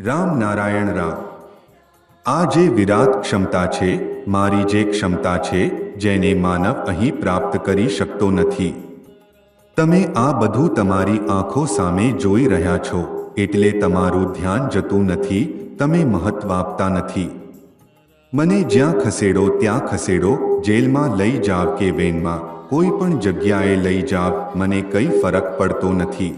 રામ નારાયણ રામ। આ જે વિરાટ ક્ષમતા છે, મારી જે ક્ષમતા છે, જેને માનવ અહીં પ્રાપ્ત કરી શકતો નથી। તમે આ બધું તમારી આંખો સામે જોઈ રહ્યા છો, એટલે તમારું ધ્યાન જતું નથી, તમે મહત્વ આપતા નથી। મને જ્યાં ખસેડો ત્યાં ખસેડો, જેલમાં લઈ જાવ કે વેનમાં, કોઈ પણ જગ્યાએ લઈ જાવ, મને કંઈ ફરક પડતો નથી।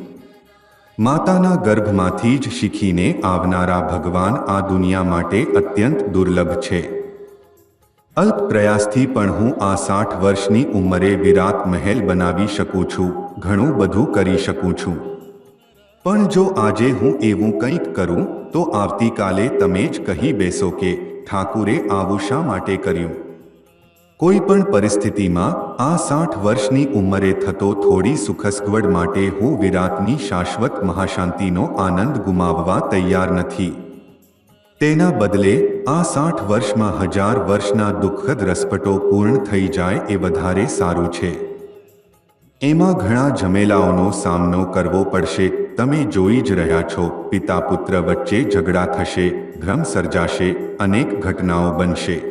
માતાના ગર્ભમાંથી જ શીખીને આવનારા ભગવાન આ દુનિયા માટે અત્યંત દુર્લભ છે। અલ્પ પ્રયાસથી પણ હું આ 60 વર્ષની ઉંમરે વિરાટ મહેલ બનાવી શકું છું, ઘણું બધું કરી શકું છું। પણ જો આજે હું એવું કંઈક કરું તો આવતીકાલે તમે જ કહી બેસો કે ઠાકુરે આવું શા માટે કર્યું। કોઈ પણ પરિસ્થિતિમાં આ 60 વર્ષની ઉંમરે થતો થોડી સુખસગવડ માટે હું વિરાટની શાશ્વત મહાશાંતિનો આનંદ ગુમાવવા તૈયાર નથી। તેના બદલે આ 60 વર્ષમાં 1000 વર્ષના દુઃખદ રસપટો પૂર્ણ થઈ જાય એ વધારે સારું છે। એમાં ઘણા ઝમેલાઓનો સામનો કરવો પડશે। તમે જોઈ જ રહ્યા છો, પિતા પુત્ર વચ્ચે ઝઘડા થશે, ભ્રમ સર્જાશે, અનેક ઘટનાઓ બનશે।